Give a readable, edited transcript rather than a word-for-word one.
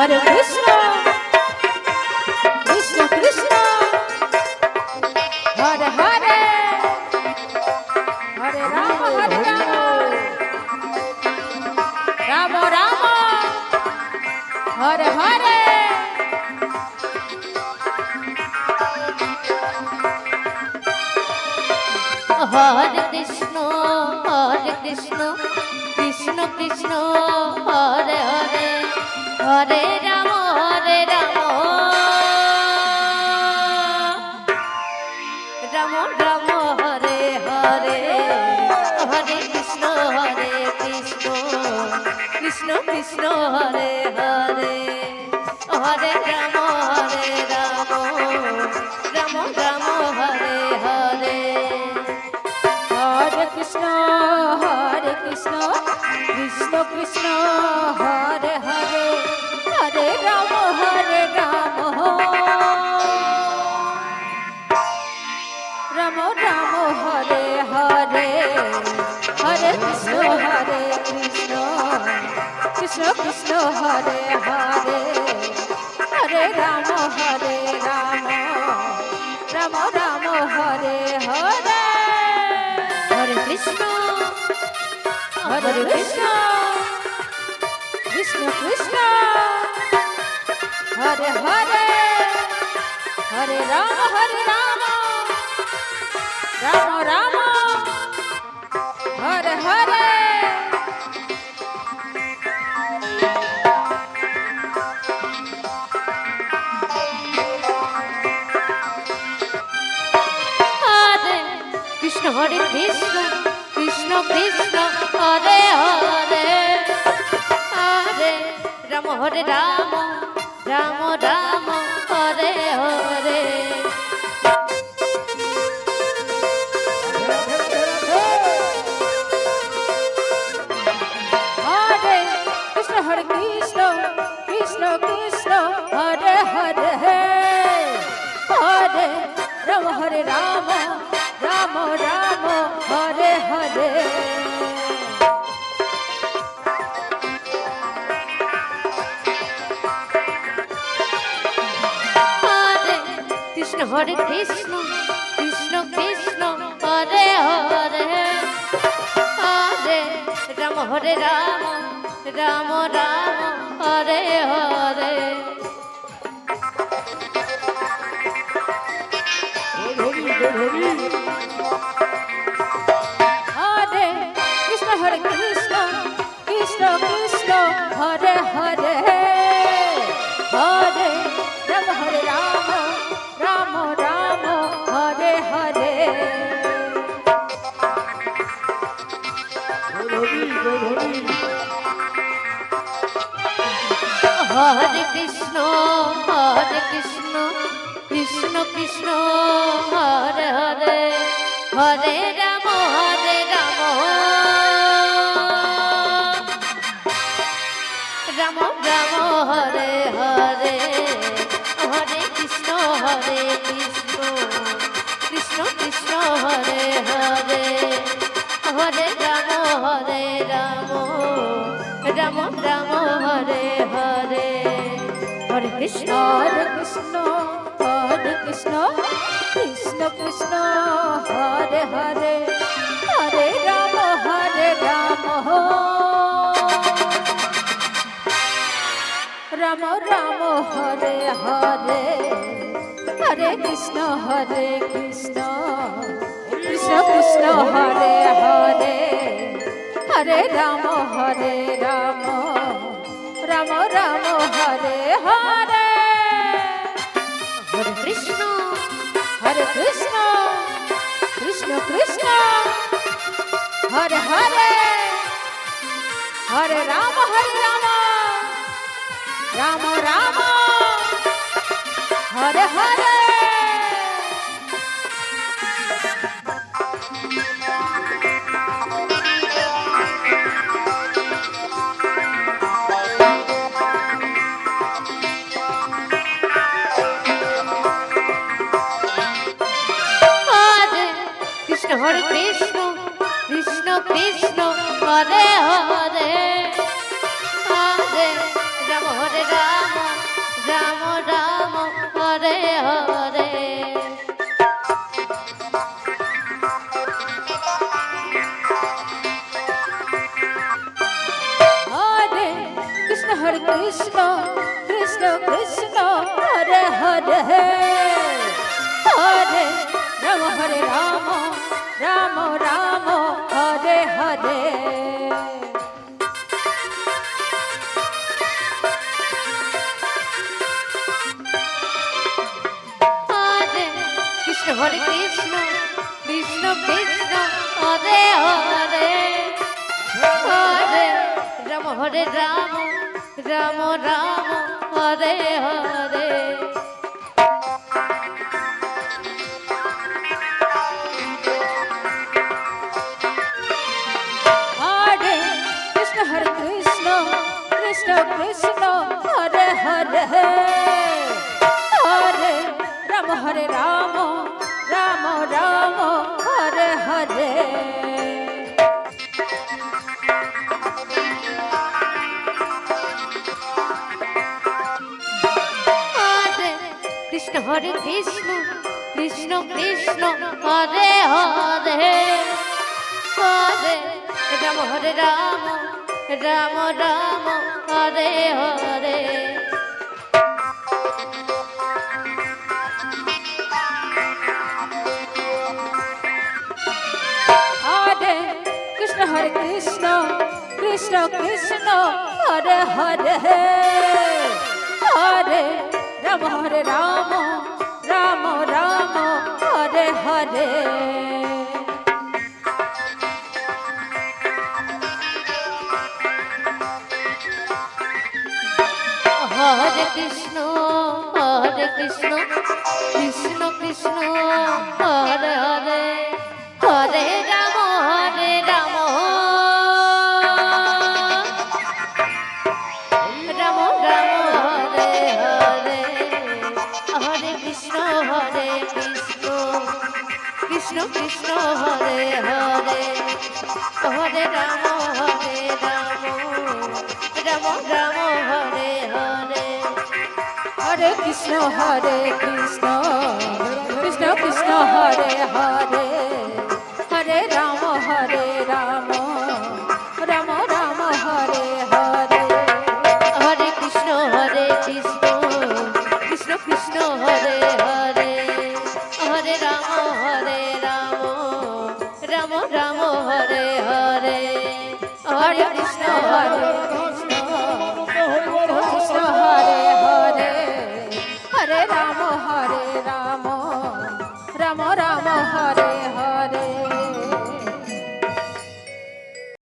Hare Krishna Krishna Krishna Hare Hare Hare Ram Ram Ram Hare Hare Hare Krishna Krishna Krishna Hare Hare Hare Ram Ram Ram Hare Hare Hare Krishna Krishna Krishna Hare Hare Hare Ram Ram Ram Hare Hare Hare Krishna Krishna Krishna Hare Hare Hare Ram Ram Ram Hare Hare Hare Krishna Krishna Krishna Hare Hare Hare Ram Ram Ram Hare Hare Hare Krishna Krishna Krishna Hare Hare Hare Ram Ram Ram Hare Hare Hare Krishna Hare Krishna Krishna Krishna Hare Hare Hare Ram Ram Ram Hare Hare Hare Krishna Hare Krishna Krishna Krishna Hare Hare Hare Ram Ram Ram Hare Hare Hare Krishna Hare Krishna Krishna Krishna Hare Hare Hare Ram Ram Ram Hare Hare Hare Krishna Hare Krishna Krishna Krishna Hare Hare Hare Ram Ram Ram Hare Hare Hare Krishna Krishna Krishna Hare Hare Hare Ram Ram Ram Hare Hare Hare Krishna Krishna Krishna Hare Hare Hare Ram Ram Ram Hare Hare Hare Krishna Krishna Krishna Krishna Hare Hare Hare Ram Ram Ram Hare Hare Hare Krishna Krishna Krishna Hare Hare Hare Ram Ram Ram Hare Hare Hare Krishna Krishna Krishna Hare Hare Hare Ram Ram Ram Hare Hare Hare Krishna Krishna Krishna Hare Hare Hare Ram Hare Ram Ram Ram Hare Hare Hare Krishna Hare Krishna Krishna Krishna Hare Hare Hare Ram Hare Ram Ram Ram Hare Hare Hare Krishna Hare Krishna Krishna Krishna Hare Hare Hare Ram Hare Ram Ram Ram Hare Hare Hare Krishna Hare Krishna Krishna Krishna Hare Hare Hare Ram Hare Ram Ram Ram Hare Hare Krishna Hare Krishna Krishna Krishna Hare Hare Hare Ram Hare Ram Ram Ram Hare Hare Hare Krishna Hare Krishna Krishna Krishna Hare Hare Hare Ram Hare Ram Ram Ram Hare Hare Hare Krishna Krishna Krishna Hare Hare Hare Ram Ram Ram Hare Hare Hare Krishna Krishna Krishna Hare Hare Hare Ram Ram Ram Hare Hare Hare Krishna Krishna Krishna Hare Hare